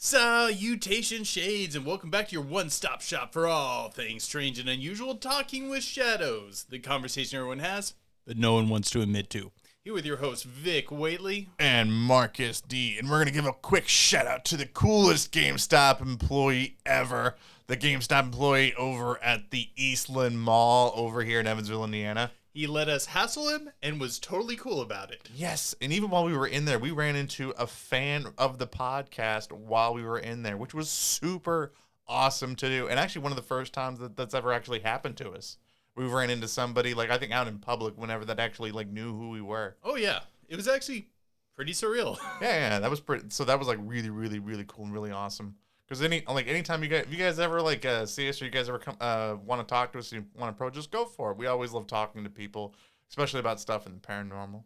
Salutation shades, and welcome back to your one-stop shop for all things strange and unusual, talking with shadows. The conversation everyone has, but no one wants to admit to. Here with your host, Vic Waitley. And Marcus D. And we're going to give a quick shout out to the coolest GameStop employee ever. The GameStop employee over at the Eastland Mall over here in Evansville, Indiana. He let us hassle him and was totally cool about it. Yes, and even while we were in there, we ran into a fan of the podcast while we were in there, which was super awesome to do. And actually one of the first times that's ever actually happened to us. We ran into somebody, like, I think out in public whenever that actually, like, knew who we were. Oh, yeah. It was actually pretty surreal. Yeah, that was pretty. So that was, like, really, really, really cool and really awesome. Because anytime if you guys ever see us or you guys ever come want to talk to us and you want to approach us, go for it. We always love talking to people, especially about stuff in the paranormal.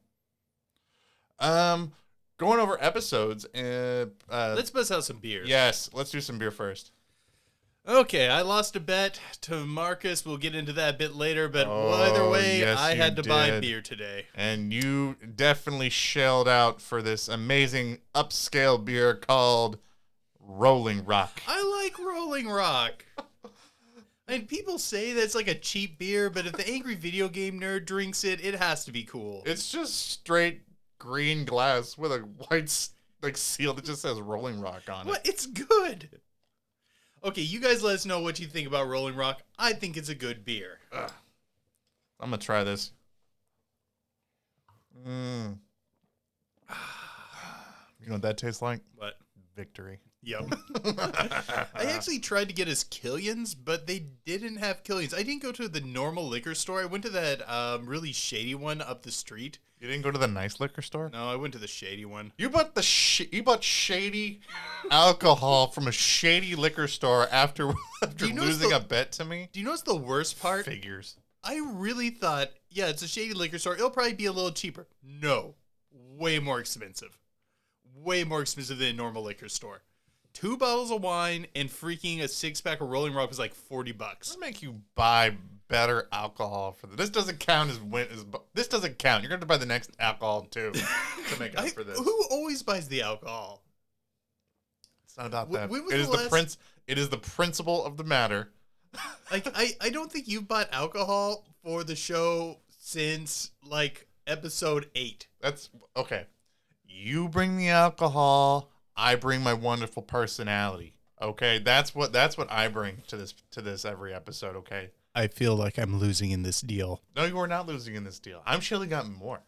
Going over episodes. Let's bust out some beers. Yes, let's do some beer first. Okay, I lost a bet to Marcus. We'll get into that a bit later, but either way, yes, I had to buy did. beer today. And you definitely shelled out for this amazing upscale beer called Rolling Rock. I like Rolling Rock. And people say that's like a cheap beer, but if the angry video game nerd drinks it, it has to be cool. It's just straight green glass with a white seal that just says Rolling Rock on it. What? It's good. Okay, you guys let us know what you think about Rolling Rock. I think it's a good beer. Ugh. I'm gonna try this. You know what that tastes like? What? Victory. Yep. I actually tried to get us Killians, but they didn't have Killians. I didn't go to the normal liquor store. I went to that really shady one up the street. You didn't go to the nice liquor store? No, I went to the shady one. You bought shady alcohol from a shady liquor store after losing a bet to me? Do you notice the worst part? Figures. I really thought, yeah, it's a shady liquor store. It'll probably be a little cheaper. No. Way more expensive. Way more expensive than a normal liquor store. 2 bottles of wine and freaking a 6-pack of Rolling Rock was like $40. Doesn't make you buy better alcohol for this. This doesn't count this doesn't count. You're going to buy the next alcohol too to make up for this. Who always buys the alcohol? It's not about that. It is the principle of the matter. Like I don't think you've bought alcohol for the show since like episode 8. That's okay. You bring the alcohol. I bring my wonderful personality. Okay, that's what I bring to this every episode. Okay. I feel like I'm losing in this deal. No, you are not losing in this deal. I'm surely gotten more.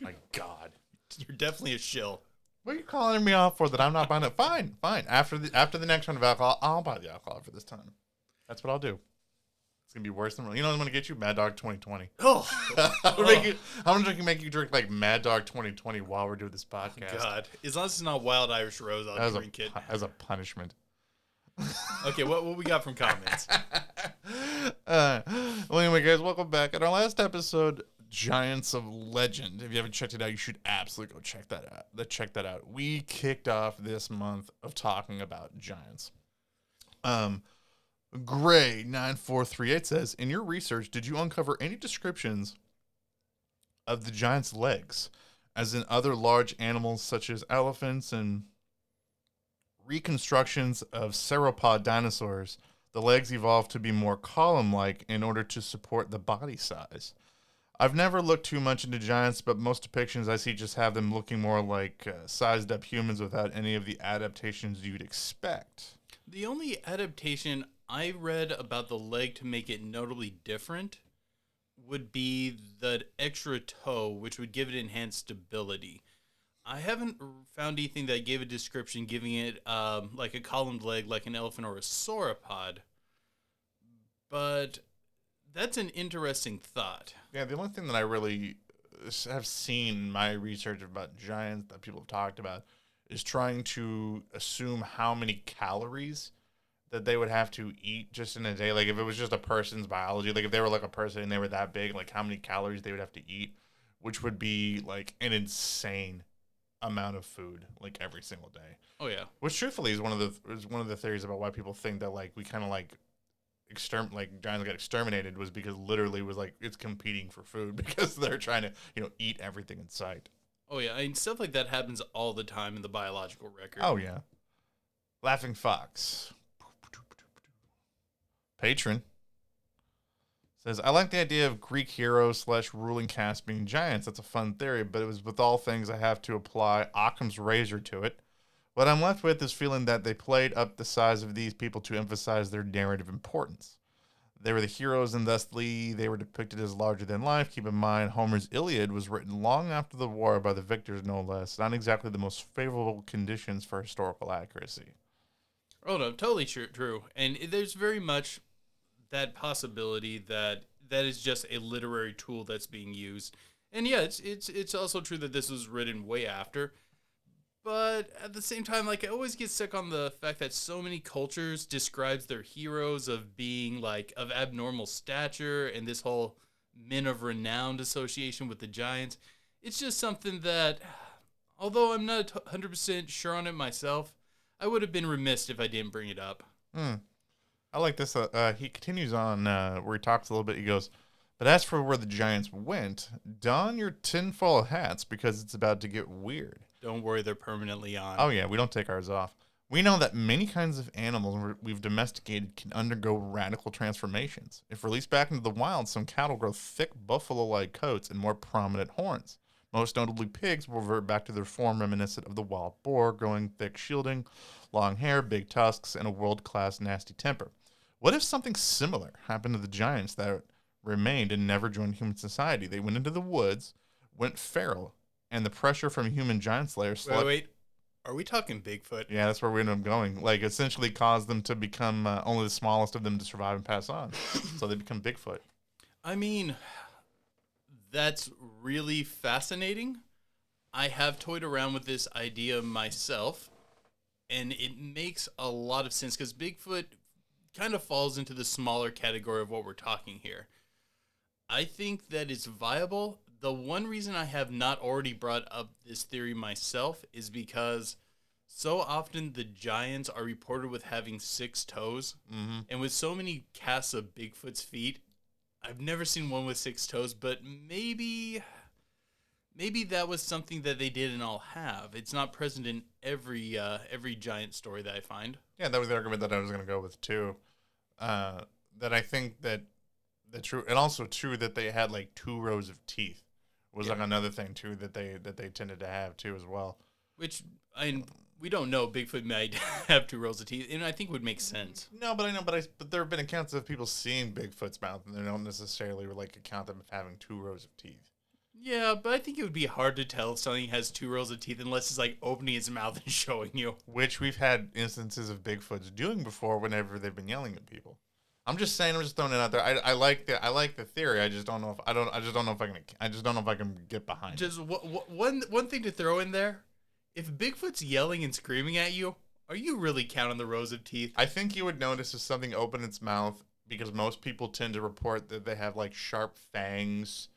My God, you're definitely a shill. What are you calling me off for that I'm not buying it? Fine. After the next round of alcohol, I'll buy the alcohol for this time. That's what I'll do. It's gonna be worse than you know. I'm gonna get you Mad Dog 2020. Oh, I'm gonna make you drink like Mad Dog 2020 while we're doing this podcast. God, as long as it's not Wild Irish Rose, I'll drink it as a punishment. Okay, what we got from comments? Well, anyway, guys, welcome back. In our last episode, Giants of Legend. If you haven't checked it out, you should absolutely go check that out. We kicked off this month of talking about giants. Gray 9438 says, in your research, did you uncover any descriptions of the giant's legs, as in other large animals such as elephants, and reconstructions of sauropod dinosaurs? The legs evolved to be more column-like in order to support the body size. I've never looked too much into giants, but most depictions I see just have them looking more like sized-up humans without any of the adaptations you'd expect. The only adaptation I read about the leg to make it notably different would be the extra toe, which would give it enhanced stability. I haven't found anything that gave a description giving it like a columned leg like an elephant or a sauropod, but that's an interesting thought. Yeah, the only thing that I really have seen in my research about giants that people have talked about is trying to assume how many calories that they would have to eat just in a day. Like if it was just a person's biology, like if they were like a person and they were that big, like how many calories they would have to eat, which would be like an insane amount of food, like every single day. Oh yeah. Which truthfully is one of the theories about why people think that like we kind of like like giants got exterminated was because literally was like it's competing for food because they're trying to eat everything in sight. Oh yeah. I mean, stuff like that happens all the time in the biological record. Oh yeah. Laughing Fox. Patron says, I like the idea of Greek heroes slash ruling caste being giants. That's a fun theory, but it was with all things I have to apply Occam's razor to it. What I'm left with is feeling that they played up the size of these people to emphasize their narrative importance. They were the heroes, and thusly they were depicted as larger than life. Keep in mind, Homer's Iliad was written long after the war by the victors, no less. Not exactly the most favorable conditions for historical accuracy. Oh no, totally true. And there's very much that possibility that that is just a literary tool that's being used. And yeah, it's also true that this was written way after. But at the same time, like I always get sick on the fact that so many cultures describes their heroes of being like of abnormal stature and this whole men of renowned association with the giants. It's just something that, although I'm not 100% sure on it myself, I would have been remiss if I didn't bring it up. Hmm. I like this. He continues on where he talks a little bit. He goes, but as for where the giants went, don your tinfoil hats because it's about to get weird. Don't worry, they're permanently on. Oh, yeah, we don't take ours off. We know that many kinds of animals we've domesticated can undergo radical transformations. If released back into the wild, some cattle grow thick buffalo-like coats and more prominent horns. Most notably, pigs will revert back to their form reminiscent of the wild boar, growing thick shielding, long hair, big tusks, and a world-class nasty temper. What if something similar happened to the giants that remained and never joined human society? They went into the woods, went feral, and the pressure from human giant slayers. Wait. Are we talking Bigfoot? Yeah, that's where we ended up going. Like, essentially caused them to become only the smallest of them to survive and pass on. So they become Bigfoot. I mean, that's really fascinating. I have toyed around with this idea myself, and it makes a lot of sense because Bigfoot kind of falls into the smaller category of what we're talking here. I think that it's viable. The one reason I have not already brought up this theory myself is because so often the giants are reported with having 6 toes. Mm-hmm. And with so many casts of Bigfoot's feet, I've never seen one with 6 toes, but maybe that was something that they didn't all have. It's not present in every giant story that I find. Yeah, that was the argument that I was going to go with too. That I think that the true, and also true that they had like 2 rows of teeth was like another thing too that they tended to have too as well. Which we don't know. Bigfoot might have 2 rows of teeth, and I think would make sense. No, but I know, but there have been accounts of people seeing Bigfoot's mouth, and they don't necessarily like account them of having 2 rows of teeth. Yeah, but I think it would be hard to tell if something has 2 rows of teeth unless it's like opening its mouth and showing you. Which we've had instances of Bigfoots doing before whenever they've been yelling at people. I'm just saying. I'm just throwing it out there. I like the theory. I just don't know if I just don't know if I can get behind. Just one thing to throw in there: if Bigfoot's yelling and screaming at you, are you really counting the rows of teeth? I think you would notice if something opened its mouth because most people tend to report that they have like sharp fangs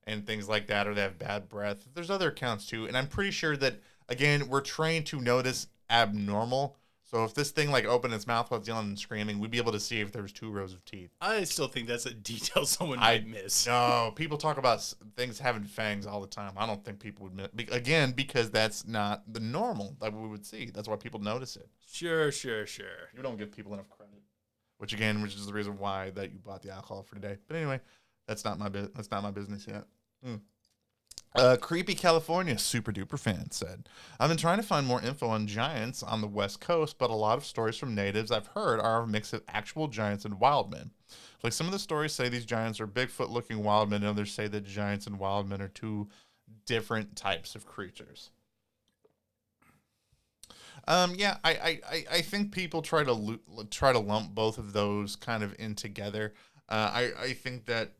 and things like that, or they have bad breath. There's other accounts too, and I'm pretty sure that again we're trained to notice abnormal. So if this thing like opened its mouth while it's yelling and screaming, we'd be able to see if there was 2 rows of teeth. I still think that's a detail someone might miss. No, people talk about things having fangs all the time. I don't think people would miss. Again, because that's not the normal that we would see. That's why people notice it. Sure. You don't give people enough credit. Which is the reason why that you bought the alcohol for today. But anyway, that's not my business yet. Creepy California super duper fan said, I've been trying to find more info on giants on the West Coast, but a lot of stories from natives I've heard are a mix of actual giants and wild men. Like some of the stories say these giants are Bigfoot looking wild men, and others say that giants and wild men are 2 different types of creatures. I think people try to lump both of those kind of in together. I think that,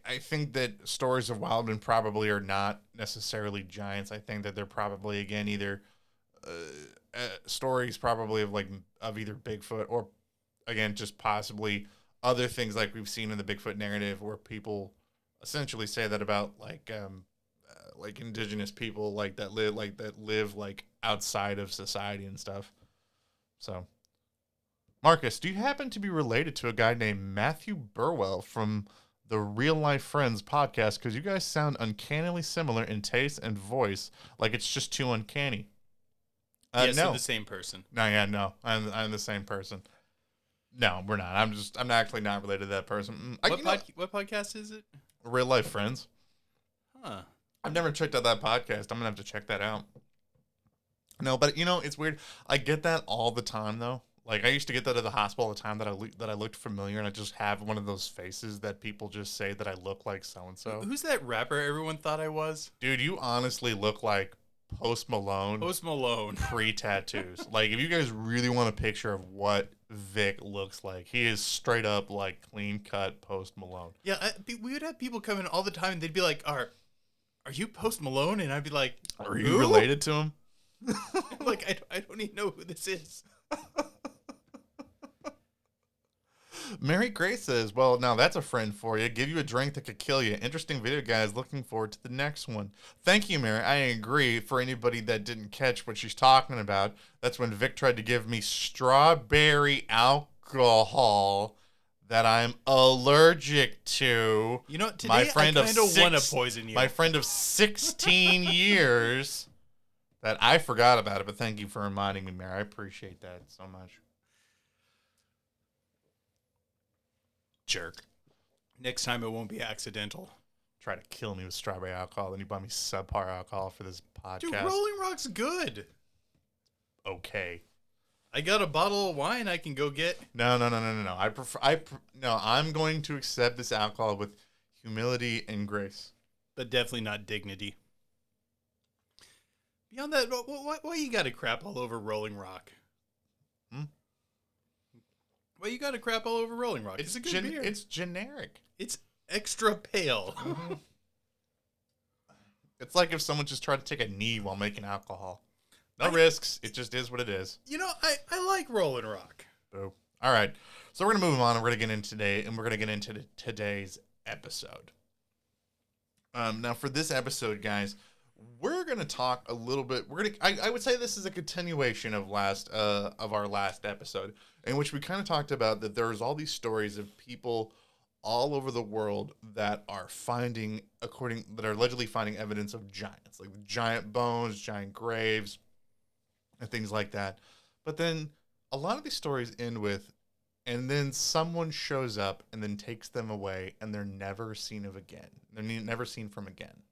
I think that stories of wildmen probably are not necessarily giants. I think that they're probably, again, either stories probably of either Bigfoot or, again, just possibly other things like we've seen in the Bigfoot narrative, where people essentially say that about like indigenous people that live outside of society and stuff. So, Marcus, do you happen to be related to a guy named Matthew Burwell from the Real Life Friends podcast? Because you guys sound uncannily similar in taste and voice, like it's just too uncanny. Yes, No. we're the same person. No. I'm the same person. No, we're not. I'm actually not related to that person. What podcast is it? Real Life Friends. Huh. I've never checked out that podcast. I'm gonna have to check that out. No, but it's weird. I get that all the time though. Like I used to get that at the hospital all the time, that I looked familiar, and I just have one of those faces that people just say that I look like so and so. Who's that rapper everyone thought I was? Dude, you honestly look like Post Malone. Post Malone. Pre-tattoos. Like, if you guys really want a picture of what Vic looks like, he is straight up, like, clean-cut Post Malone. Yeah, we would have people come in all the time, and they'd be like, are you Post Malone? And I'd be like, are you related to him? Like, I don't even know who this is. Mary Grace says, well, now that's a friend for you. Give you a drink that could kill you. Interesting video, guys. Looking forward to the next one. Thank you, Mary. I agree. For anybody that didn't catch what she's talking about, that's when Vic tried to give me strawberry alcohol that I'm allergic to. You know, today I kind of want to poison you. My friend of 16 years that I forgot about it, but thank you for reminding me, Mary. I appreciate that so much. Jerk. Next time it won't be accidental. Try to kill me with strawberry alcohol, then you buy me subpar alcohol for this podcast. Dude, Rolling Rock's good. Okay. I got a bottle of wine I can go get. No. I'm going to accept this alcohol with humility and grace. But definitely not dignity. Beyond that, why you got to crap all over Rolling Rock? Well, you got to crap all over Rolling Rock. It's a good beer. It's generic. It's extra pale. Mm-hmm. It's like if someone just tried to take a knee while making alcohol. No risks. It just is what it is. You know, I like Rolling Rock. Boo. All right. So we're going to move on, and we're going to get into today's episode. Now, for this episode, guys, we're going to talk a little bit. I would say this is a continuation of our last episode, in which we kind of talked about that there's all these stories of people all over the world that are allegedly finding evidence of giants, like giant bones, giant graves, and things like that. But then a lot of these stories end with, and then someone shows up and then takes them away, and they're never seen of again. They're never seen from again.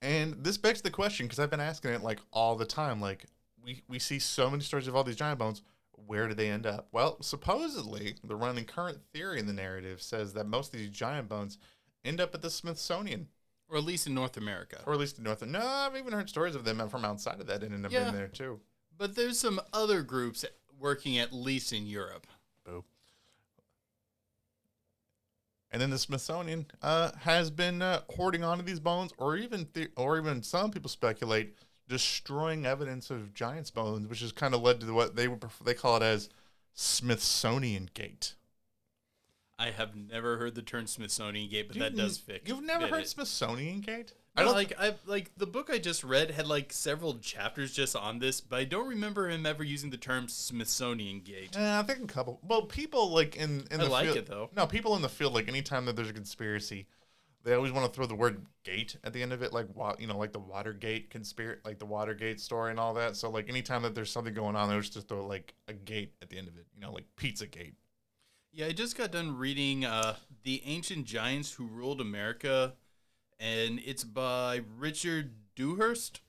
And this begs the question, because I've been asking it like all the time, like we see so many stories of all these giant bones. Where do they end up? Well, supposedly, the running current theory in the narrative says that most of these giant bones end up at the Smithsonian. Or at least in North America. No, I've even heard stories of them from outside of that ending up in there too. But there's some other groups working at least in Europe. Boo. And then the Smithsonian has been hoarding onto these bones, or even some people speculate destroying evidence of giants' bones, which has kind of led to what they call it as Smithsonian Gate. I have never heard the term Smithsonian Gate, but that does fit. You've never heard Smithsonian Gate? No, I the book I just read had like several chapters just on this, but I don't remember him ever using the term Smithsonian Gate. I think a couple. Well, people like in the field. I like it though. No, people in the field, like anytime that there's a conspiracy, they always want to throw the word gate at the end of it, like like the Watergate conspiracy, like the Watergate story and all that. So like anytime that there's something going on, they always just throw like a gate at the end of it, like Pizzagate. Yeah, I just got done reading The Ancient Giants Who Ruled America, and it's by Richard Dewhurst,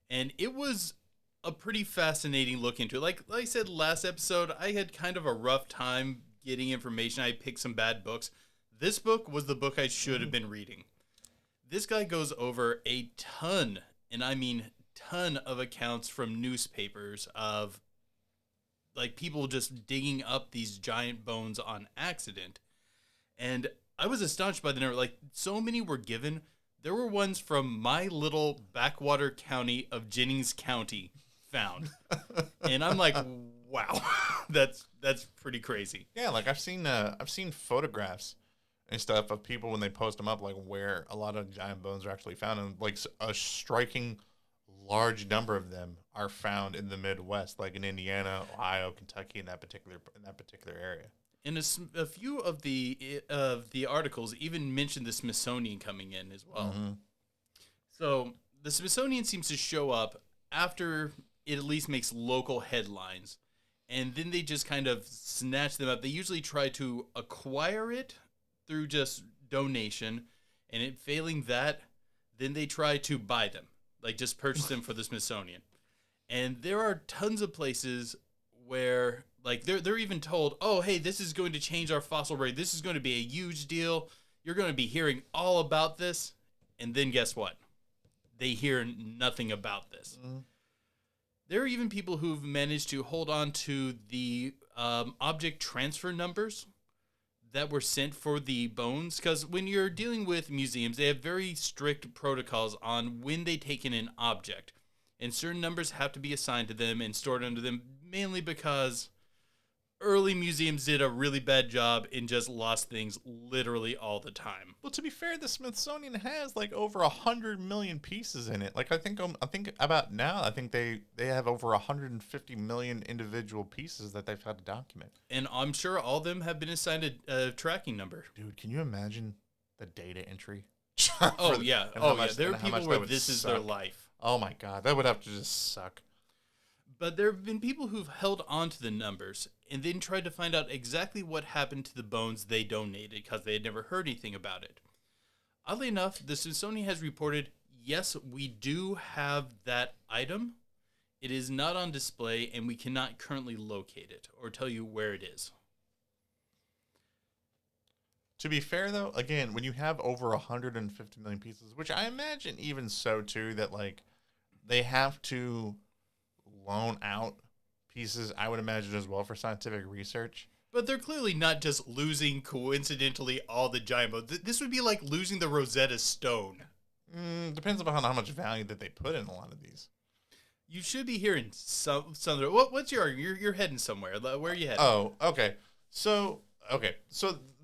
and it was a pretty fascinating look into it. Like I said last episode, I had kind of a rough time getting information. I picked some bad books. This book was the book I should have been reading. This guy goes over a ton, and I mean ton, of accounts from newspapers of like people just digging up these giant bones on accident. And I was astonished by the number. Like, so many were given there were ones from my little backwater county of Jennings County found. And I'm like, wow, that's pretty crazy. Yeah, like I've seen photographs and stuff of people when they post them up, like where a lot of giant bones are actually found, and like a striking large number of them are found in the Midwest, like in Indiana, Ohio, Kentucky, in that particular area. And a few of the articles even mention the Smithsonian coming in as well. Mm-hmm. So the Smithsonian seems to show up after it at least makes local headlines, and then they just kind of snatch them up. They usually try to acquire it through just donation, and it failing that, then they try to buy them, like just purchase them for the Smithsonian. And there are tons of places where like they're even told, oh, hey, this is going to change our fossil rate. This is going to be a huge deal. You're going to be hearing all about this. And then guess what? They hear nothing about this. Mm-hmm. There are even people who've managed to hold on to the object transfer numbers that were sent for the bones. Because when you're dealing with museums, they have very strict protocols on when they take in an object. And certain numbers have to be assigned to them and stored under them, mainly because early museums did a really bad job and just lost things literally all the time. Well, to be fair, the Smithsonian has like over 100 million pieces in it. Like I think about now, I think they have over 150 million individual pieces that they've had to document. And I'm sure all of them have been assigned a tracking number. Dude, can you imagine the data entry? Oh yeah. There are people where this is their life. Oh my God, that would have to just suck. But there have been people who've held on to the numbers and then tried to find out exactly what happened to the bones they donated because they had never heard anything about it. Oddly enough, the Smithsonian has reported, yes, we do have that item. It is not on display and we cannot currently locate it or tell you where it is. To be fair, though, again, when you have over 150 million pieces, which I imagine even so, too, that, like, they have to loan out pieces, I would imagine, as well, for scientific research. But they're clearly not just losing, coincidentally, all the giant bones. This would be like losing the Rosetta Stone. Depends upon how much value that they put in a lot of these. You should be hearing some. What's your argument? You're heading somewhere. Where are you heading? Oh, okay. So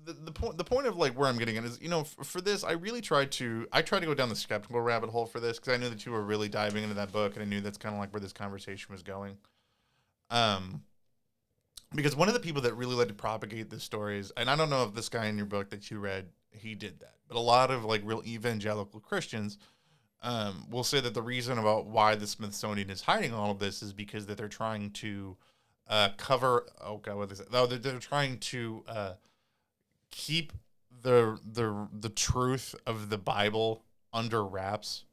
the point of like where I'm getting at is, you know, for this, I tried to go down the skeptical rabbit hole for this because I knew that you were really diving into that book, and I knew that's kind of like where this conversation was going. Because one of the people that really led to propagate this story is, and I don't know if this guy in your book that you read, he did that, but a lot of like real evangelical Christians will say that the reason about why the Smithsonian is hiding all of this is because that they're trying to cover. Oh God, what is it? No, they're trying to keep the truth of the Bible under wraps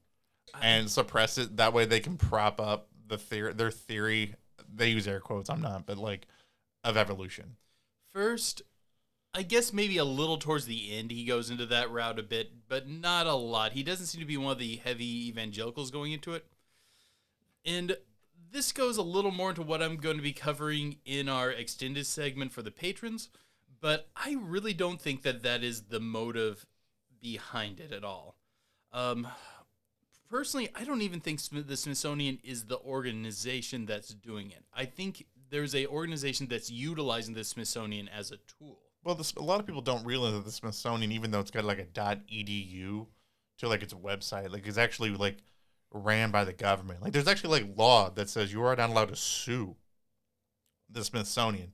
and suppress it. That way they can prop up their theory. They use air quotes. I'm not, but like of evolution. First, I guess maybe a little towards the end he goes into that route a bit, but not a lot. He doesn't seem to be one of the heavy evangelicals going into it. And this goes a little more into what I'm going to be covering in our extended segment for the patrons, but I really don't think that is the motive behind it at all. Personally, I don't even think the Smithsonian is the organization that's doing it. I think there's a organization that's utilizing the Smithsonian as a tool. Well, a lot of people don't realize that the Smithsonian, even though it's got like a .edu to like its website, like it's actually like ran by the government. Like there's actually like law that says you are not allowed to sue the Smithsonian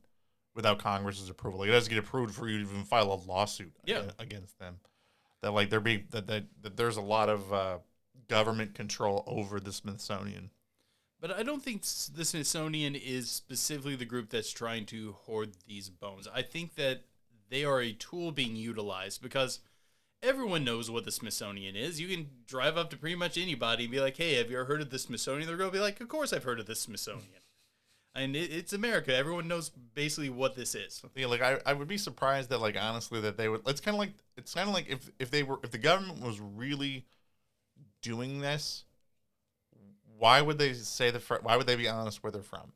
without Congress's approval. Like it has to get approved for you to even file a lawsuit against them. That like that there's a lot of government control over the Smithsonian. But I don't think the Smithsonian is specifically the group that's trying to hoard these bones. I think that they are a tool being utilized because everyone knows what the Smithsonian is. You can drive up to pretty much anybody and be like, hey, have you ever heard of the Smithsonian? They're going to be like, of course I've heard of the Smithsonian. And it's America. Everyone knows basically what this is. Yeah, like I would be surprised that like honestly that they would. It's kind of like if the government was really doing this, why would they say why would they be honest where they're from?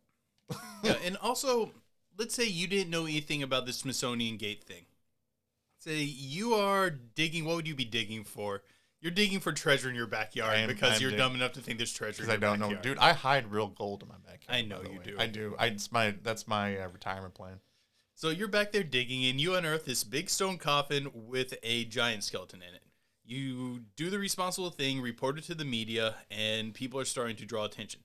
Yeah, and also, let's say you didn't know anything about the Smithsonian Gate thing. Say you are digging. What would you be digging for? You're digging for treasure in your backyard because you're dumb enough to think there's treasure in your backyard. Because I don't know. Dude, I hide real gold in my backyard. I know you do. I do. That's my retirement plan. So you're back there digging, and you unearth this big stone coffin with a giant skeleton in it. You do the responsible thing, report it to the media, and people are starting to draw attention.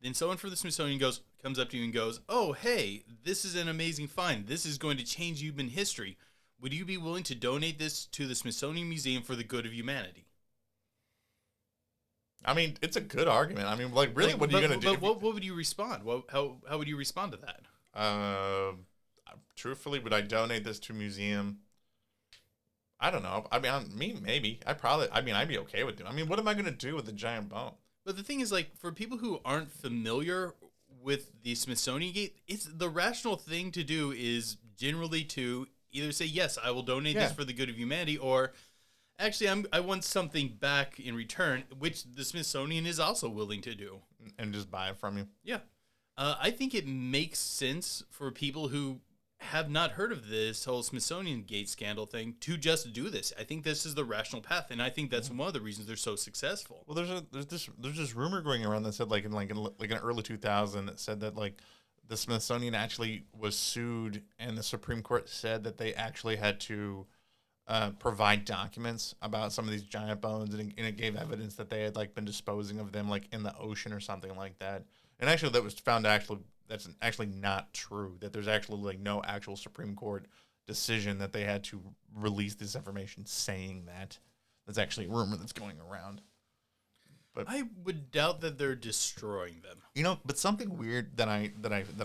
Then someone from the Smithsonian comes up to you and goes, "Oh, hey, this is an amazing find. This is going to change human history. Would you be willing to donate this to the Smithsonian Museum for the good of humanity?" I mean, it's a good argument. I mean, like, really, what are you going to do? But what would you respond? How would you respond to that? Truthfully, would I donate this to a museum? I don't know. I mean, maybe. I'd be okay with it. I mean, what am I going to do with the giant bone? But the thing is, like, for people who aren't familiar with the Smithsonian Gate, the rational thing to do is generally to either say, yes, I will donate this for the good of humanity, or actually, I want something back in return, which the Smithsonian is also willing to do. And just buy it from you. Yeah. I think it makes sense for people who have not heard of this whole Smithsonian Gate scandal thing to just do this. I think this is the rational path, and I think that's one of the reasons they're so successful. Well, there's this rumor going around that said like in early 2000 that said that like the Smithsonian actually was sued, and the Supreme Court said that they actually had to provide documents about some of these giant bones, and it gave evidence that they had like been disposing of them like in the ocean or something like that. And actually, that was found that's actually not true. That there's actually like no actual Supreme Court decision that they had to release this information saying that. That's actually a rumor that's going around. But I would doubt that they're destroying them. You know, but something weird that I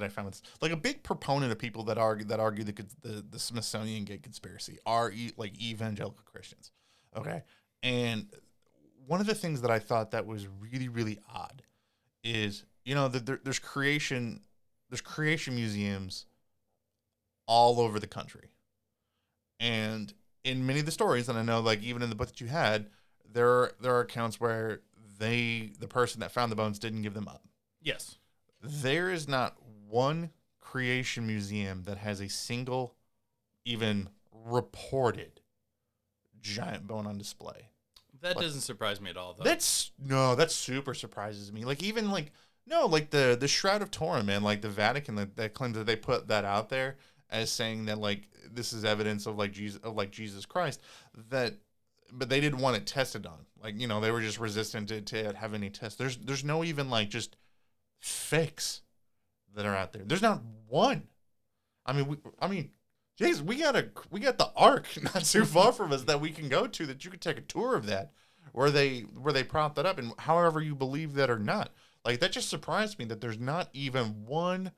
found is like a big proponent of people that argue the Smithsonian Gate conspiracy are like evangelical Christians. Okay, and one of the things that I thought that was really, really odd is, you know, that there's creation museums all over the country, and in many of the stories, and I know like even in the book that you had, there are accounts where the person that found the bones didn't give them up. Yes. There is not one creation museum that has a single, even reported, giant bone on display. That doesn't surprise me at all, though. That super surprises me. Like even like the Shroud of Turin, man, like the Vatican that claims that they put that out there as saying that like this is evidence of Jesus Christ, that, but they didn't want it tested on. Like, you know, they were just resistant to have any tests. There's no even like just fakes that are out there. There's not one. I mean, jeez, we got the Ark not too far from us that we can go to, that you could take a tour of that, where they prop that up, and however you believe that or not. Like, that just surprised me that there's not even one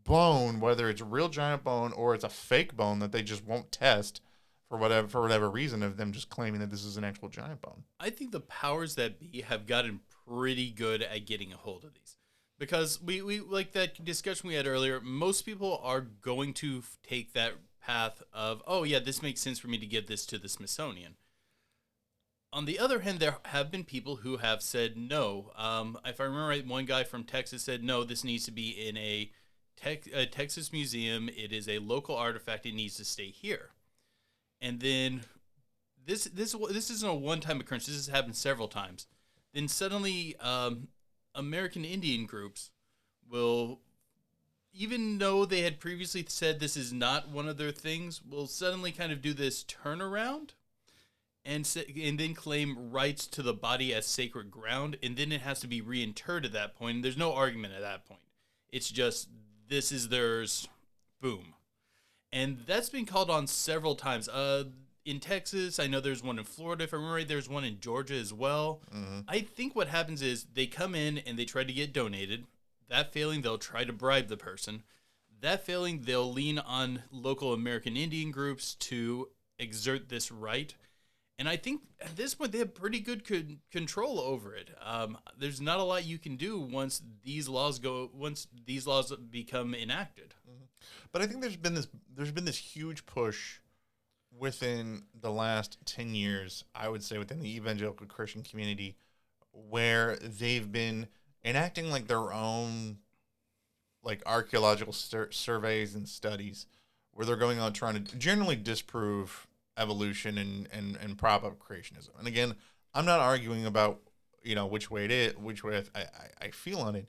bone, whether it's a real giant bone or it's a fake bone, that they just won't test for whatever reason of them just claiming that this is an actual giant bone. I think the powers that be have gotten pretty good at getting a hold of these. Because we like that discussion we had earlier, most people are going to take that path of, oh yeah, this makes sense for me to give this to the Smithsonian. On the other hand, there have been people who have said no. If I remember right, one guy from Texas said, no, this needs to be in a Texas museum. It is a local artifact. It needs to stay here. And then this isn't a one-time occurrence. This has happened several times. Then suddenly, American Indian groups will, even though they had previously said this is not one of their things, will suddenly kind of do this turnaround and then claim rights to the body as sacred ground, and then it has to be reinterred at that point. And there's no argument at that point. It's just, this is theirs, boom. And that's been called on several times. In Texas, I know there's one in Florida. If I remember right, there's one in Georgia as well. Mm-hmm. I think what happens is they come in and they try to get donated. That failing, they'll try to bribe the person. That failing, they'll lean on local American Indian groups to exert this right. And I think at this point they have pretty good control over it. There's not a lot you can do once these laws become enacted. Mm-hmm. But I think there's been this huge push within the last 10 years, I would say, within the evangelical Christian community, where they've been enacting like their own like archaeological surveys and studies, where they're going on trying to generally disprove evolution and prop up creationism. And again, I'm not arguing about which way it is, which way I feel on it.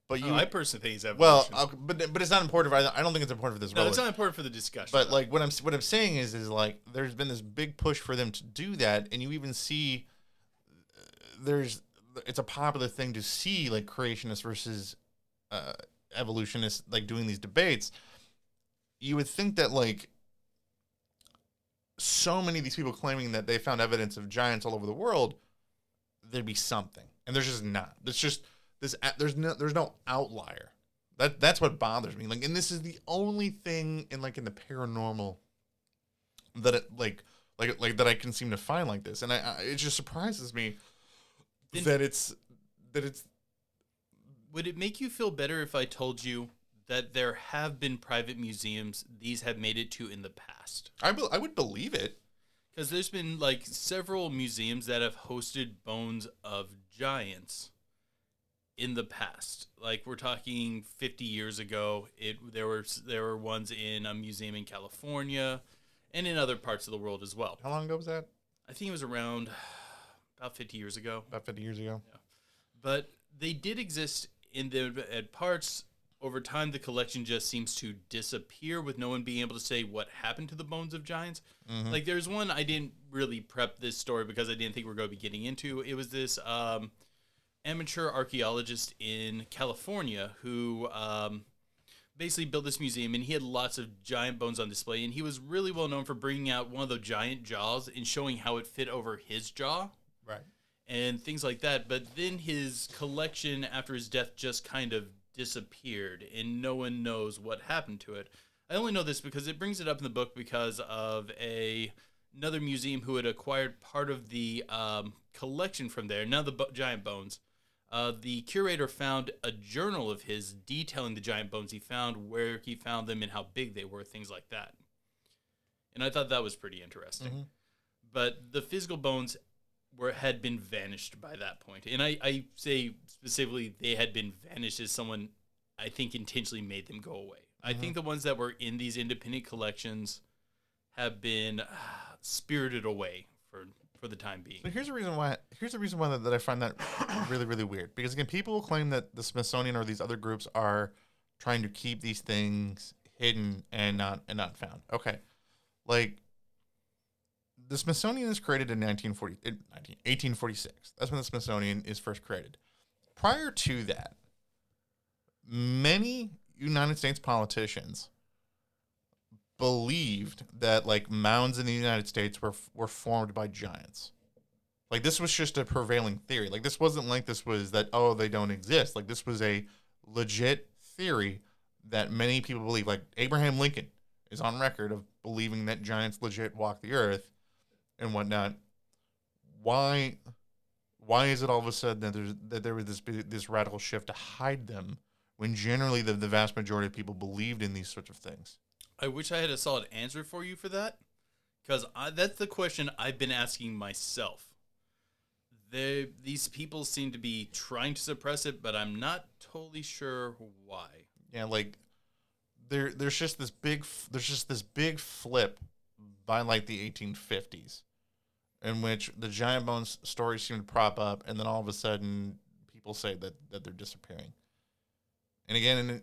But I personally think it's evolution. Well, but it's not important. I don't think it's important for this. No, it's not important for the discussion. But like what I'm saying is like there's been this big push for them to do that, and you even see it's a popular thing to see like creationists versus evolutionists like doing these debates. You would think that like so many of these people claiming that they found evidence of giants all over the world, there'd be something, and there's just not. There's no outlier. That's what bothers me. Like, and this is the only thing in the paranormal that it like that I can seem to find like this, and it just surprises me that it's. Would it make you feel better if I told you that there have been private museums these have made it to in the past? I would believe it. Because there's been like several museums that have hosted bones of giants in the past. Like we're talking 50 years ago, there were ones in a museum in California and in other parts of the world as well. How long ago was that? I think it was around about 50 years ago. About 50 years ago. Yeah. But they did exist at parts. Over time, the collection just seems to disappear with no one being able to say what happened to the bones of giants. Mm-hmm. Like there's one, I didn't really prep this story because I didn't think we were going to be getting into. It was this amateur archaeologist in California who basically built this museum, and he had lots of giant bones on display, and he was really well known for bringing out one of the giant jaws and showing how it fit over his jaw. Right. And things like that. But then his collection after his death just kind of disappeared, and no one knows what happened to it. I only know this because it brings it up in the book because of another museum who had acquired part of the collection from there. Now the giant bones. The curator found a journal of his detailing the giant bones he found, where he found them and how big they were, things like that. And I thought that was pretty interesting. Mm-hmm. But the physical bones had been vanished by that point. And I say specifically they had been vanished as someone, I think, intentionally made them go away. Mm-hmm. I think the ones that were in these independent collections have been spirited away for the time being. So here's the reason why that I find that really, really weird. Because again, people claim that the Smithsonian or these other groups are trying to keep these things hidden and not found. Okay. Like, the Smithsonian is created in 1846. That's when the Smithsonian is first created. Prior to that, many United States politicians believed that like mounds in the United States were formed by giants. Like this was just a prevailing theory. Like this wasn't like this was that, oh, they don't exist. Like this was a legit theory that many people believe. Like Abraham Lincoln is on record of believing that giants legit walk the earth and whatnot. Why is it all of a sudden that there was this radical shift to hide them when generally the vast majority of people believed in these sorts of things? I wish I had a solid answer for you for that, because that's the question I've been asking myself. These people seem to be trying to suppress it, but I'm not totally sure why. Yeah, like there's just this big flip by like the 1850s, in which the giant bones stories seem to prop up, and then all of a sudden people say that they're disappearing. And again,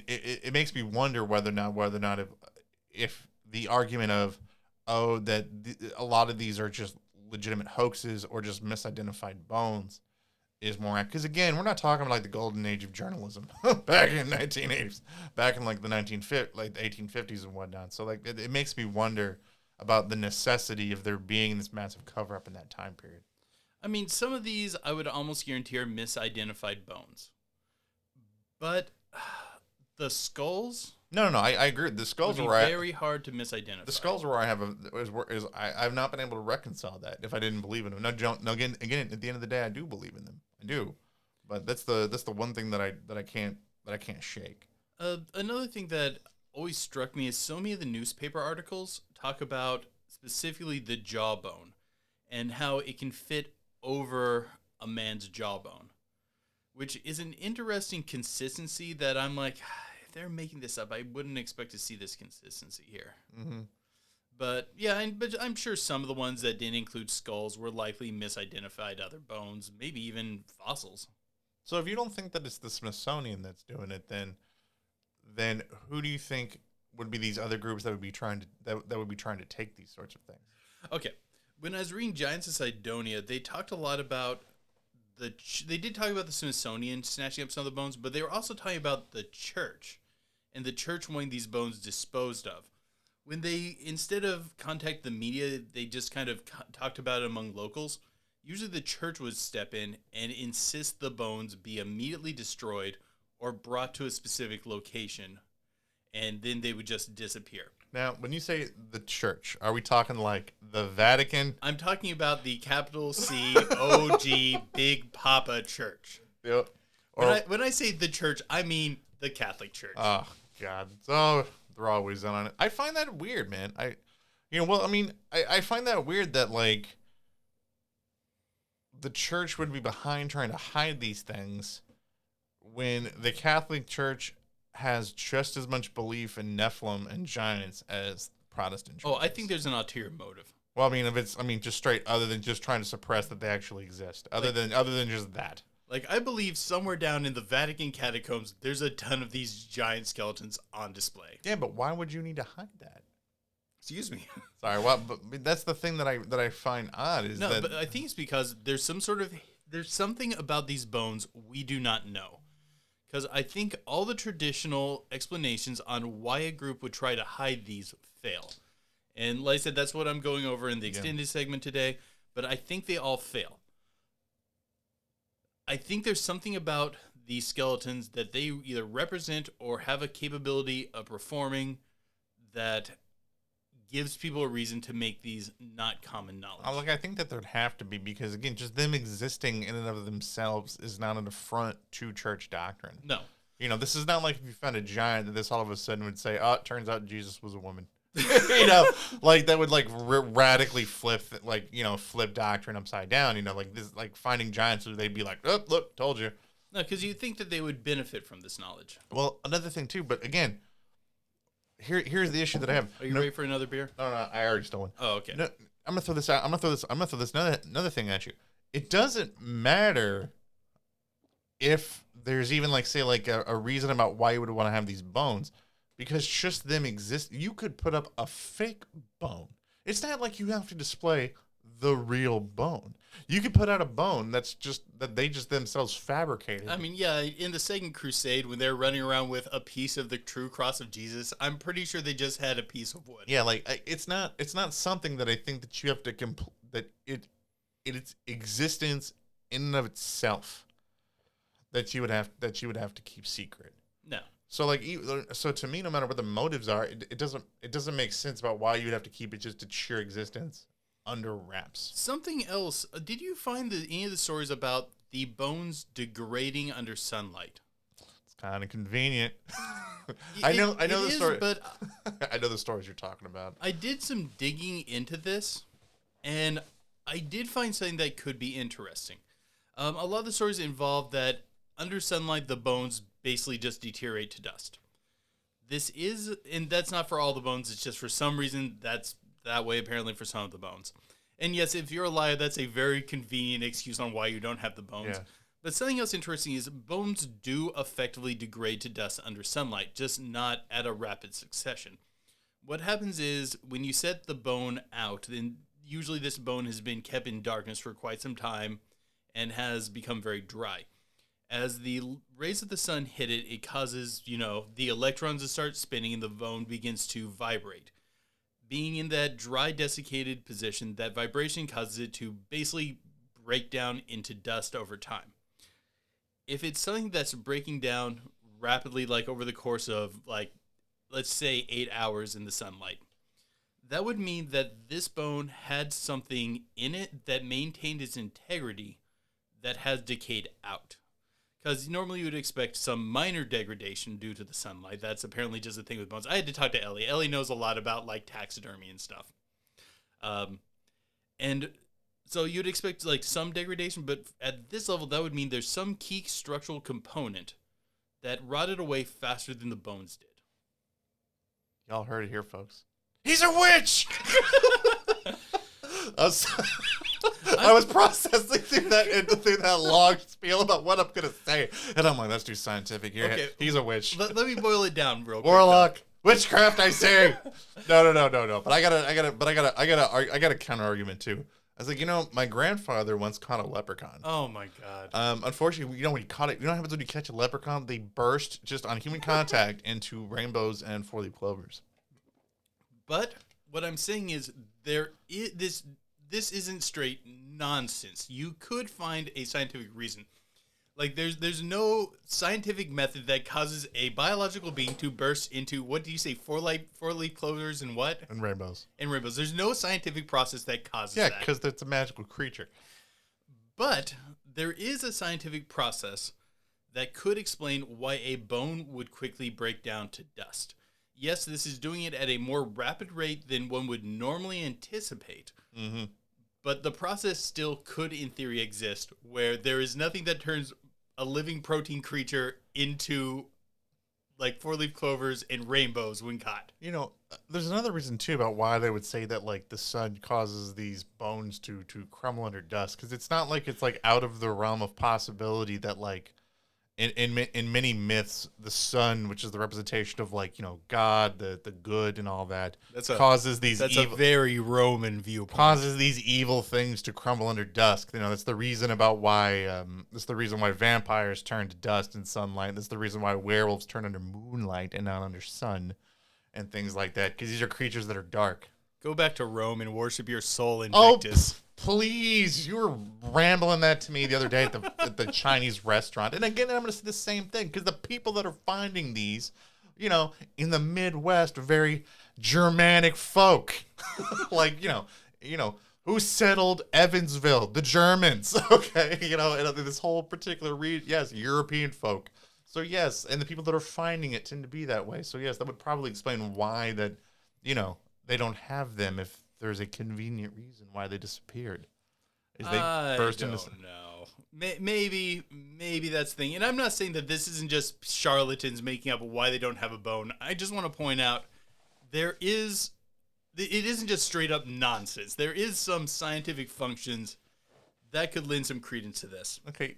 it makes me wonder whether or not if the argument of, oh, that a lot of these are just legitimate hoaxes or just misidentified bones is more accurate. Because again, we're not talking about like the golden age of journalism back in 1980s, back in like the 1850s and whatnot. So like it makes me wonder about the necessity of there being this massive cover up in that time period. I mean, some of these I would almost guarantee are misidentified bones. But the skulls? No. I agree. The skulls would be very hard to misidentify. The skulls where I have I've not been able to reconcile that if I didn't believe in them. No, again, at the end of the day, I do believe in them. I do, but that's the one thing that I can't shake. Another thing that always struck me is so many of the newspaper articles talk about specifically the jawbone and how it can fit over a man's jawbone, which is an interesting consistency that I'm like, if they're making this up, I wouldn't expect to see this consistency here. Mm-hmm. But yeah, but I'm sure some of the ones that didn't include skulls were likely misidentified other bones, maybe even fossils. So if you don't think that it's the Smithsonian that's doing it, then who do you think would be these other groups that would be trying to that would be trying to take these sorts of things? Okay, when I was reading Giants of Sidonia, they talked a lot about they did talk about the Smithsonian snatching up some of the bones, but they were also talking about the church and the church wanting these bones disposed of. When they, instead of contact the media, they just kind of talked about it among locals. Usually the church would step in and insist the bones be immediately destroyed or brought to a specific location, and then they would just disappear. Now, when you say the church, are we talking like the Vatican? I'm talking about the capital C OG Big Papa Church. Yep. When I say the church, I mean the Catholic Church. Oh God, so they're always on it. I find that weird, man. I find that weird that like the church would be behind trying to hide these things when the Catholic Church has just as much belief in Nephilim and giants as Protestant churches. Oh, I think there's an ulterior motive. Well, just straight, other than just trying to suppress that they actually exist, other than just that. Like, I believe somewhere down in the Vatican catacombs, there's a ton of these giant skeletons on display. Yeah, but why would you need to hide that? Excuse me. Sorry, but that's the thing that I find odd is that. No, but I think it's because there's something about these bones we do not know. Because I think all the traditional explanations on why a group would try to hide these fail. And like I said, that's what I'm going over in the extended segment today. But I think they all fail. I think there's something about these skeletons that they either represent or have a capability of performing that gives people a reason to make these not common knowledge. I think that there'd have to be, because again, just them existing in and of themselves is not an affront to church doctrine. No. This is not like if you found a giant that this all of a sudden would say, oh, it turns out Jesus was a woman. That would radically flip doctrine upside down. This, finding giants, they'd be like, oh, look, told you. No, because you think that they would benefit from this knowledge. Well, another thing too, but again, here's the issue that I have. Are you ready for another beer? No, I already stole one. Oh, okay. No, I'm gonna throw this out. I'm gonna throw this another thing at you. It doesn't matter if there's even a reason about why you would want to have these bones, because just them exist. You could put up a fake bone. It's not like you have to display the real bone. You could put out a bone that they just themselves fabricated. I mean, yeah, in the Second Crusade, when they're running around with a piece of the true cross of Jesus, I'm pretty sure they just had a piece of wood. Yeah, it's not something that I think that you have to its existence in and of itself that you would have to keep secret. No. So to me, no matter what the motives are, it doesn't make sense about why you'd have to keep it just its sheer existence under wraps. Something else. Did you find any of the stories about the bones degrading under sunlight? It's kind of convenient. I know the story, but I know the stories you're talking about. I did some digging into this, and I did find something that could be interesting. A lot of the stories involve that under sunlight, the bones basically just deteriorate to dust. And that's not for all the bones. It's just for some reason that's that way apparently for some of the bones. And yes, if you're a liar, that's a very convenient excuse on why you don't have the bones. Yeah. But something else interesting is bones do effectively degrade to dust under sunlight, just not at a rapid succession. What happens is when you set the bone out, then usually this bone has been kept in darkness for quite some time and has become very dry. As the rays of the sun hit it, it causes, the electrons to start spinning and the bone begins to vibrate. Being in that dry, desiccated position, that vibration causes it to basically break down into dust over time. If it's something that's breaking down rapidly, like over the course of, let's say 8 hours in the sunlight, that would mean that this bone had something in it that maintained its integrity that has decayed out. Because normally you would expect some minor degradation due to the sunlight. That's apparently just a thing with bones. I had to talk to Ellie. Ellie knows a lot about taxidermy and stuff. And so you'd expect some degradation, but at this level, that would mean there's some key structural component that rotted away faster than the bones did. Y'all heard it here, folks. He's a witch! I was processing through that long spiel about what I'm gonna say, and I'm like, "That's too scientific here. Okay. He's a witch. Let me boil it down real quick. Warlock, witchcraft. I say, no. But I got a counter argument too. I was like, my grandfather once caught a leprechaun. Oh my god. Unfortunately, when he caught it, what happens when you catch a leprechaun? They burst just on human contact into rainbows and four-leaf clovers. But what I'm saying is this isn't straight nonsense. You could find a scientific reason. Like there's no scientific method that causes a biological being to burst into, what do you say, four-leaf clovers and what? And rainbows. And rainbows. There's no scientific process that causes that. Yeah, because it's a magical creature. But there is a scientific process that could explain why a bone would quickly break down to dust. Yes, this is doing it at a more rapid rate than one would normally anticipate. Mm-hmm. But the process still could, in theory, exist where there is nothing that turns a living protein creature into like four-leaf clovers and rainbows when caught. There's another reason too about why they would say that like the sun causes these bones to crumble under dust, because it's not like it's like out of the realm of possibility that like in many myths the sun, which is the representation of like God, the good and all that, causes these a very Roman viewpoint. Causes these evil things to crumble under dust. That's the reason about why that's the reason why vampires turn to dust in sunlight. That's the reason why werewolves turn under moonlight and not under sun and things like that, because these are creatures that are dark. Go back to Rome and worship your soul Invictus. Please, you were rambling that to me the other day at the Chinese restaurant. And again, I'm going to say the same thing, because the people that are finding these, in the Midwest, are very Germanic folk. Like, who settled Evansville? The Germans, okay? And this whole particular region, yes, European folk. So, yes, and the people that are finding it tend to be that way. So, yes, that would probably explain why that, they don't have them if there's a convenient reason why they disappeared. I don't know. Maybe that's the thing. And I'm not saying that this isn't just charlatans making up why they don't have a bone. I just want to point out it isn't just straight up nonsense. There is some scientific functions that could lend some credence to this. Okay.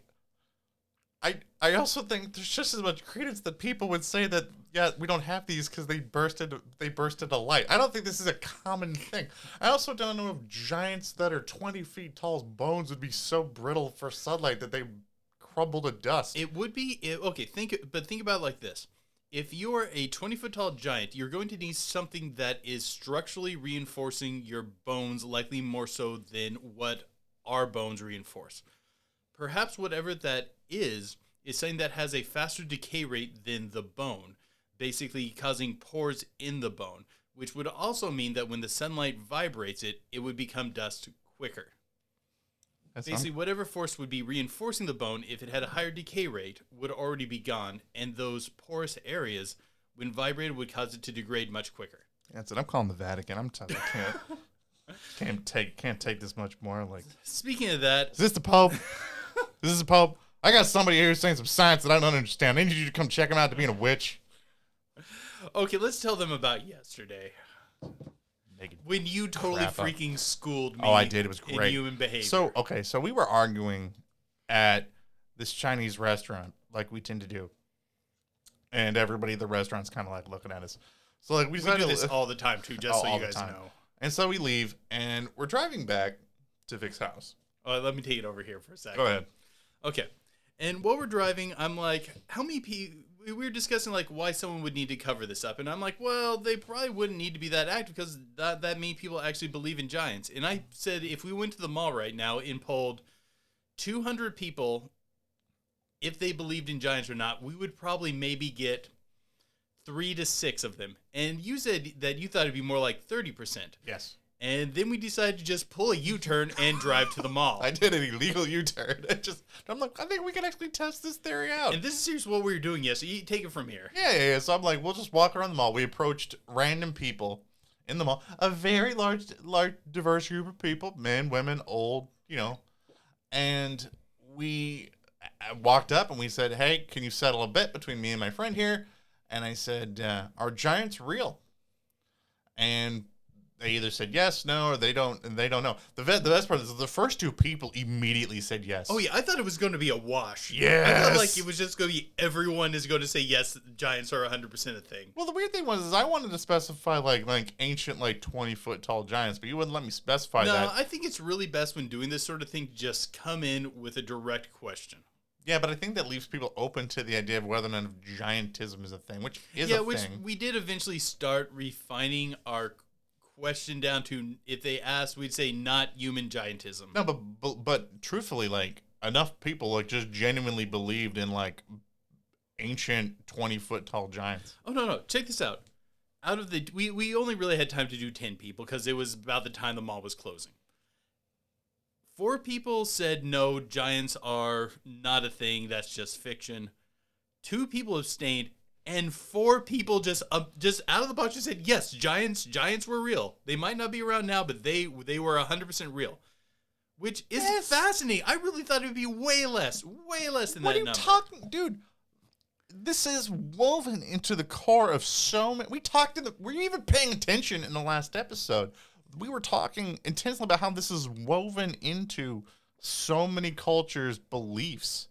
I also think there's just as much credence that people would say that, yeah, we don't have these because they burst into light. I don't think this is a common thing. I also don't know if giants that are 20 feet tall's bones would be so brittle for sunlight that they crumble to dust. It would be, okay, think about it like this. If you're a 20-foot tall giant, you're going to need something that is structurally reinforcing your bones, likely more so than what our bones reinforce. Perhaps whatever that is something that has a faster decay rate than the bone, basically causing pores in the bone, which would also mean that when the sunlight vibrates it, it would become dust quicker. Basically, whatever force would be reinforcing the bone, if it had a higher decay rate, would already be gone, and those porous areas, when vibrated, would cause it to degrade much quicker. That's it. I'm calling the Vatican. I'm telling you, can't take this much more. Like, speaking of that, is this the Pope? This is the Pope. I got somebody here who's saying some science that I don't understand. I need you to come check him out to being a witch. Okay, let's tell them about yesterday. When you totally freaking schooled me. Oh, I did. It was great. In human behavior. So we were arguing at this Chinese restaurant, like we tend to do. And everybody at the restaurant's kind of like looking at us. So like we do this all the time too, just so you guys know. And so we leave, and we're driving back to Vic's house. Oh, let me take it over here for a second. Go ahead. Okay. And while we're driving, I'm like, how many people... We were discussing like why someone would need to cover this up, and I'm like, well, they probably wouldn't need to be that active because that many people actually believe in giants. And I said if we went to the mall right now and polled 200 people if they believed in giants or not, we would probably maybe get 3 to 6 of them. And you said that you thought it'd be more like 30%. Yes. And then we decided to just pull a U-turn and drive to the mall. I did an illegal U-turn. I'm like, I think we can actually test this theory out. And this is seriously what we were doing, so you take it from here. Yeah. So I'm like, we'll just walk around the mall. We approached random people in the mall. A very large, diverse group of people. Men, women, old, And we walked up and we said, hey, can you settle a bet between me and my friend here? And I said, are giants real? And they either said yes, no, or they don't know. The best part is the first two people immediately said yes. Oh yeah, I thought it was going to be a wash. Yes. I thought like it was just going to be everyone is going to say yes. Giants are 100% a thing. Well, the weird thing was I wanted to specify like ancient 20-foot tall giants, but you wouldn't let me specify that. No, I think it's really best when doing this sort of thing. Just come in with a direct question. Yeah, but I think that leaves people open to the idea of whether or not giantism is a thing, which is a thing. Which we did eventually start refining our question down to, if they asked, we'd say not human giantism. No, but truthfully, like, enough people like just genuinely believed in like ancient 20-foot tall giants. Oh no, check this out. Out of the we only really had time to do 10 people because it was about the time the mall was closing. 4 people said no, giants are not a thing, that's just fiction. 2 people abstained, and 4 people just out of the box just said yes, giants were real. They might not be around now, but they were 100% real. Which is fascinating. I really thought it would be way less than that number. What are you talking, dude? This is woven into the core of so many. Were you even paying attention in the last episode? We were talking intensely about how this is woven into so many cultures' beliefs.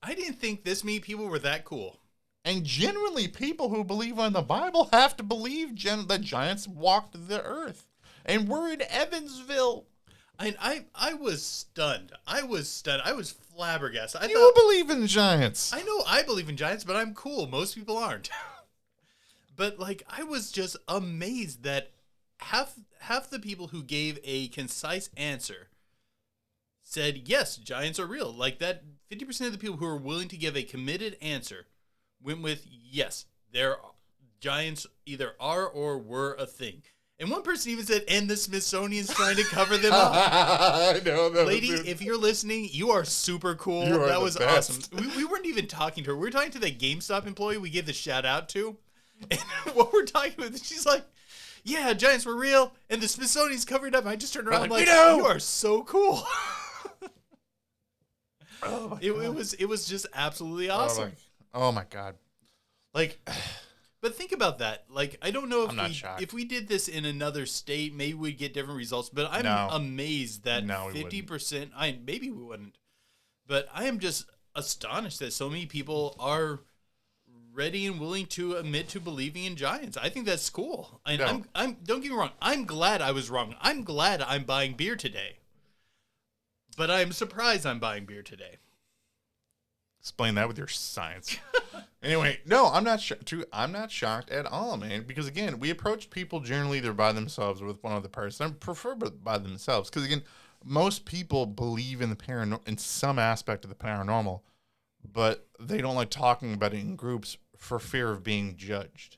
I didn't think this many people were that cool. And genuinely, people who believe in the Bible have to believe that giants walked the earth. And we're in Evansville. I was stunned. I was flabbergasted. You believe in giants. I know I believe in giants, but I'm cool. Most people aren't. But like, I was just amazed that half the people who gave a concise answer said yes, giants are real. Like that, 50% of the people who were willing to give a committed answer went with yes, giants either are or were a thing. And one person even said, and the Smithsonian's trying to cover them up. I know that. Lady, if you're listening, you are super cool. That was awesome. We weren't even talking to her. We were talking to the GameStop employee we gave the shout out to. And what we're talking with, she's like, yeah, giants were real, and the Smithsonian's covered up. And I just turned around, I'm like, you are so cool. It was just absolutely awesome. Oh my God. Like... But think about that. Like, I don't know if we did this in another state, maybe we'd get different results. But I'm amazed that 50%. Maybe we wouldn't. But I am just astonished that so many people are ready and willing to admit to believing in giants. I think that's cool. I'm don't get me wrong. I'm glad I was wrong. I'm glad I'm buying beer today. But I'm surprised I'm buying beer today. Explain that with your science. Anyway, no, I'm not shocked at all, man. Because again, we approach people generally either by themselves or with one other person. I prefer by themselves, because again, most people believe in in some aspect of the paranormal, but they don't like talking about it in groups for fear of being judged.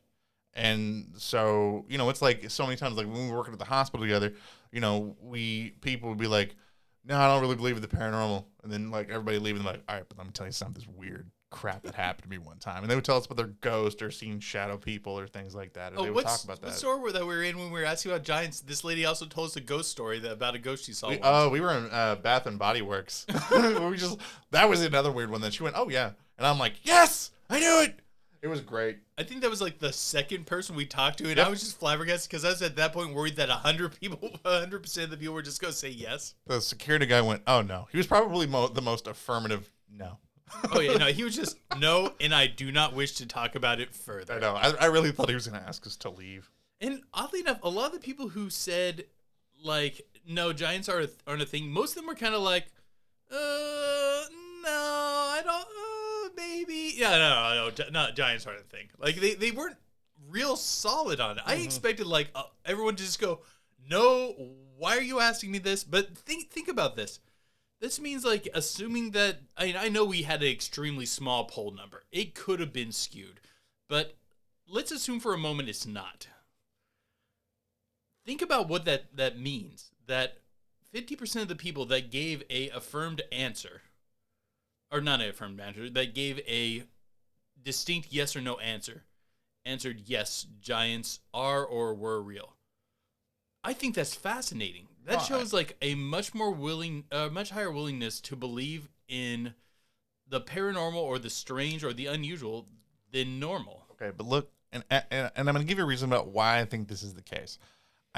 And so, it's like so many times, like when we were working at the hospital together, people would be like, no, I don't really believe in the paranormal. And then like everybody leaving, like, all right, but let me tell you something, this weird crap that happened to me one time. And they would tell us about their ghost or seeing shadow people or things like that. Or they would talk about that. What store that we were in when we were asking about giants? This lady also told us a ghost story about a ghost she saw once. We were in Bath and Body Works. That was another weird one. Then she went, oh yeah. And I'm like, yes, I knew it. It was great. I think that was like the second person we talked to, and I was just flabbergasted because I was at that point worried that 100% of the people were just going to say yes. The security guy went, oh no. He was probably the most affirmative no. Oh yeah, no, he was just no, and I do not wish to talk about it further. I know. I really thought he was going to ask us to leave. And oddly enough, a lot of the people who said like no, giants aren't a thing, most of them were kind of like, no, I don't. Maybe. Yeah, no, giants aren't a thing. Like, they weren't real solid on it. I expected, like, everyone to just go, no, why are you asking me this? But think about this. This means, like, assuming that, I know we had an extremely small poll number. It could have been skewed. But let's assume for a moment it's not. Think about what that means. That 50% of the people that gave a affirmed answer, or not an affirmed answer, that gave a distinct yes or no answer, answered yes, giants are or were real. I think that's fascinating. That shows like a much higher willingness to believe in the paranormal or the strange or the unusual than normal. Okay, but look, and I'm going to give you a reason about why I think this is the case.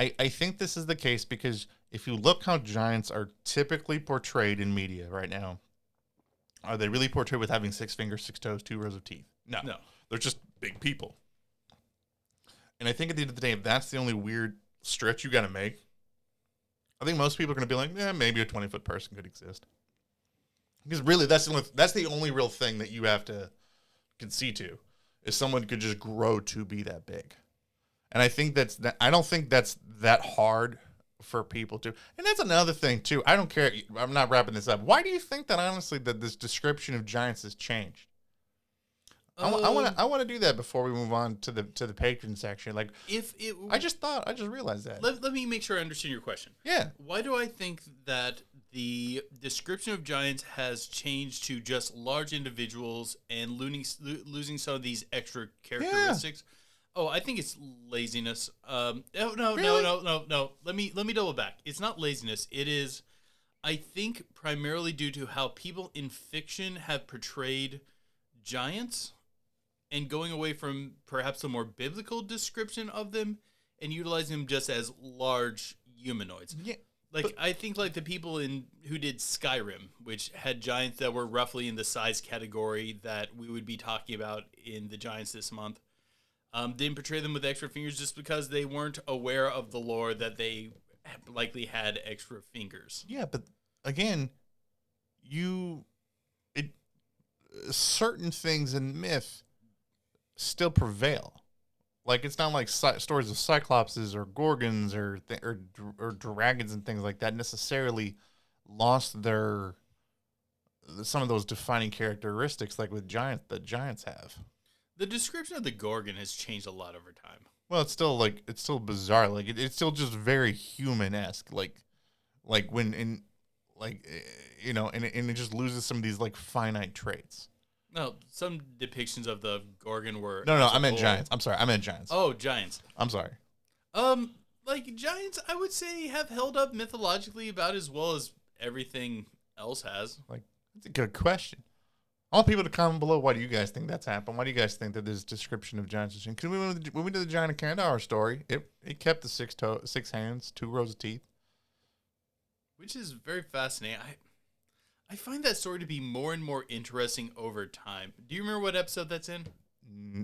I think this is the case because if you look how giants are typically portrayed in media right now, are they really portrayed with having 6 fingers, 6 toes, 2 rows of teeth? No. No. They're just big people. And I think at the end of the day, if that's the only weird stretch you got to make, I think most people are going to be like, yeah, maybe a 20-foot person could exist. Because really, that's the only real thing that you have to concede to, is someone could just grow to be that big. And I think I don't think that's that hard for people to. And that's another thing too. I don't care. I'm not wrapping this up. Why do you think that honestly that this description of giants has changed? I want to do that before we move on to the patron section. Like, I just realized that. Let me make sure I understand your question. Yeah. Why do I think that the description of giants has changed to just large individuals and losing some of these extra characteristics? Yeah. Oh, I think it's laziness. No. Let me double back. It's not laziness. It is, I think, primarily due to how people in fiction have portrayed giants, and going away from perhaps a more biblical description of them and utilizing them just as large humanoids. Yeah. I think like the people who did Skyrim, which had giants that were roughly in the size category that we would be talking about in the Giants this month, didn't portray them with extra fingers just because they weren't aware of the lore that they likely had extra fingers. Yeah, but again, certain things in myth still prevail. Like, it's not like stories of cyclopses or gorgons or dragons and things like that necessarily lost some of those defining characteristics like with giants have. The description of the gorgon has changed a lot over time. Well, it's still bizarre. Like, it's still just very human-esque. And it just loses some of these like finite traits. No, some depictions of the Gorgon were... No, I meant giants. I'm sorry, I meant giants. Oh, giants. I'm sorry. Giants, I would say, have held up mythologically about as well as everything else has. Like, that's a good question. I want people to comment below, why do you guys think that's happened? Why do you guys think that this description of giants has changed? Because when we did the Giant of Kandahar story, it kept the 6 hands, 2 rows of teeth. Which is very fascinating. I find that story to be more and more interesting over time. Do you remember what episode that's in?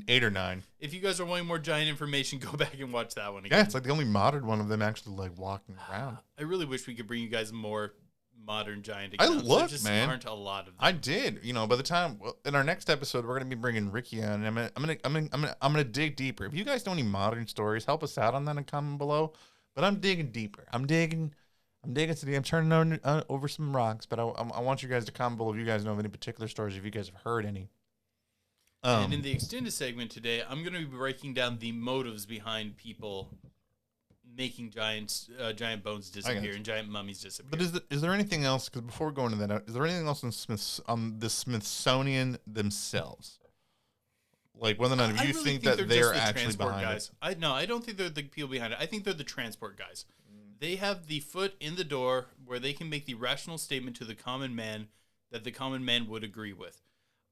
8 or 9. If you guys are wanting more giant information, go back and watch that one again. Yeah, it's like the only modern one of them actually like walking around. I really wish we could bring you guys more modern giant accounts. I looked, man. There aren't a lot of them. I did. By the time in our next episode, we're gonna be bringing Ricky on, and I'm gonna dig deeper. If you guys know any modern stories, help us out on that and comment below. But I'm digging deeper. I'm digging today. I'm turning over some rocks, but I want you guys to comment below if you guys know of any particular stories, if you guys have heard any. And in the extended segment today, I'm going to be breaking down the motives behind people making giant bones disappear and giant mummies disappear. But is there anything else? Because before we go into that, is there anything else on the Smithsonian themselves? Like whether or not you think that they're actually behind guys. it? I don't think they're the people behind it. I think they're the transport guys. They have the foot in the door where they can make the rational statement to the common man that the common man would agree with.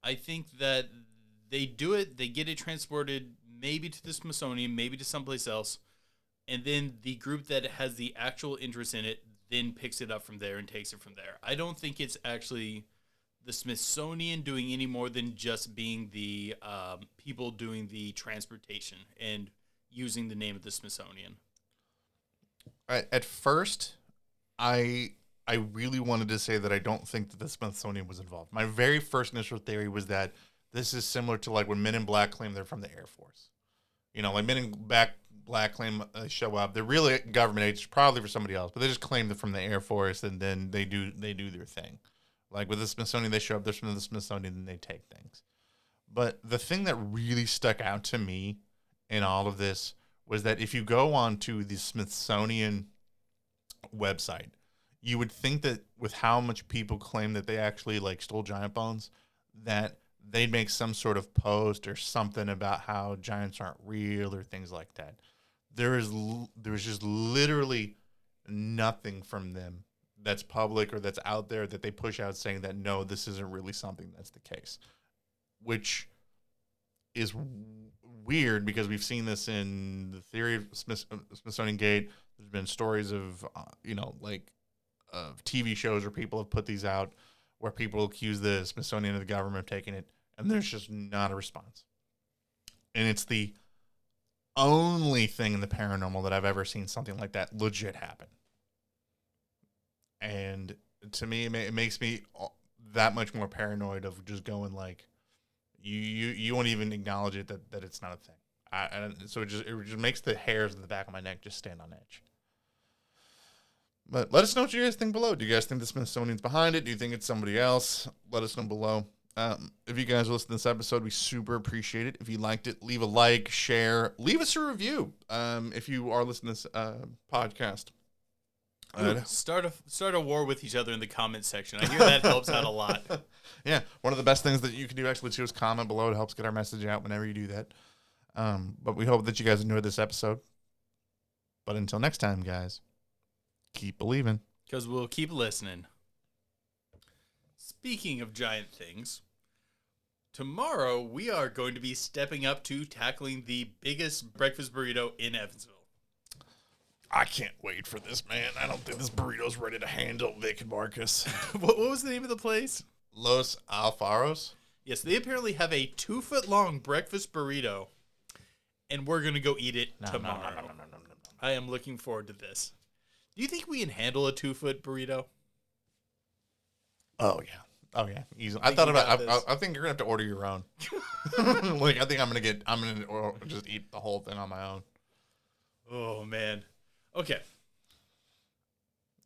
I think that they do it, they get it transported maybe to the Smithsonian, maybe to someplace else, and then the group that has the actual interest in it then picks it up from there and takes it from there. I don't think it's actually the Smithsonian doing any more than just being the people doing the transportation and using the name of the Smithsonian. At first, I really wanted to say that I don't think that the Smithsonian was involved. My very first initial theory was that this is similar to like when Men in Black claim they're from the Air Force. Like Men in Black claim show up. They're really government agents, probably for somebody else, but they just claim they're from the Air Force, and then they do their thing. Like with the Smithsonian, they show up. They're from the Smithsonian, and they take things. But the thing that really stuck out to me in all of this was that if you go on to the Smithsonian website, you would think that with how much people claim that they actually like stole giant bones, that they'd make some sort of post or something about how giants aren't real or things like that. There's just literally nothing from them that's public or that's out there that they push out saying that, no, this isn't really something that's the case, which is weird because we've seen this in the theory of Smithsonian Gate, been stories of, of TV shows where people have put these out where people accuse the Smithsonian of the government of taking it, and there's just not a response. And it's the only thing in the paranormal that I've ever seen something like that legit happen. And to me, it makes me that much more paranoid of just going like, you won't even acknowledge it that it's not a thing. So it just makes the hairs in the back of my neck just stand on edge. But let us know what you guys think below. Do you guys think the Smithsonian's behind it? Do you think it's somebody else? Let us know below. If you guys listen to this episode, we super appreciate it. If you liked it, leave a like, share, leave us a review. If you are listening to this podcast. Start a war with each other in the comment section. I hear that helps out a lot. Yeah, one of the best things that you can do actually too is comment below. It helps get our message out whenever you do that. But we hope that you guys enjoyed this episode. But until next time, guys, keep believing. Because we'll keep listening. Speaking of giant things, tomorrow we are going to be stepping up to tackling the biggest breakfast burrito in Evansville. I can't wait for this, man. I don't think this burrito's ready to handle Vic and Marcus. What was the name of the place? Los Alfaros? Yes, they apparently have a 2-foot-long breakfast burrito, and we're going to go eat it tomorrow. No. I am looking forward to this. Do you think we can handle a 2-foot burrito? Oh yeah, easily. I think you're gonna have to order your own. Like I think I'm gonna just eat the whole thing on my own. Oh man. Okay.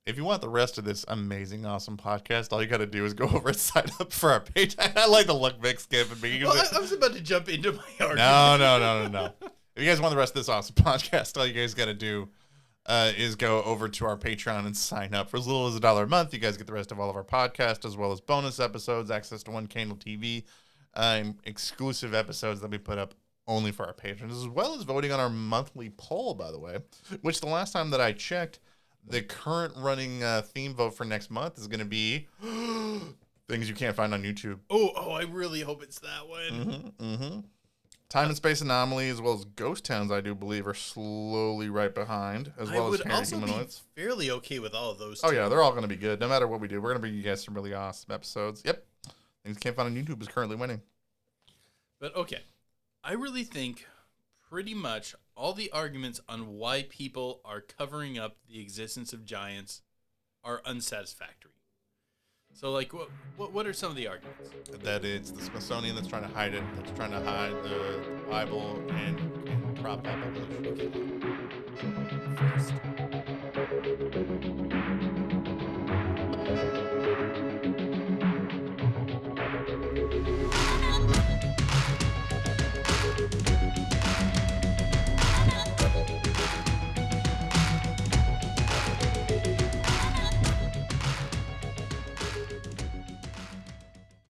If you want the rest of this amazing, awesome podcast, all you got to do is go over and sign up for our page. I like the look Vic skipping me. Well, I was about to jump into my argument. No. If you guys want the rest of this awesome podcast, all you guys got to do is go over to our Patreon and sign up. For as little as $1 a month, you guys get the rest of all of our podcasts, as well as bonus episodes, access to One Candle TV, exclusive episodes that we put up only for our patrons, as well as voting on our monthly poll, by the way, which the last time that I checked, the current running theme vote for next month is going to be things you can't find on YouTube. Oh, I really hope it's that one. Time and space anomaly, as well as ghost towns, I do believe, are slowly right behind, as well as hairy humanoids. Be fairly okay with all of those. Oh yeah, they're all going to be good, no matter what we do. We're going to bring you guys some really awesome episodes. Yep, things you can't find on YouTube is currently winning. But okay, I really think pretty much all the arguments on why people are covering up the existence of giants are unsatisfactory. So, like, what are some of the arguments? That it's the Smithsonian that's trying to hide it, that's trying to hide the Bible and prop up evolution. First,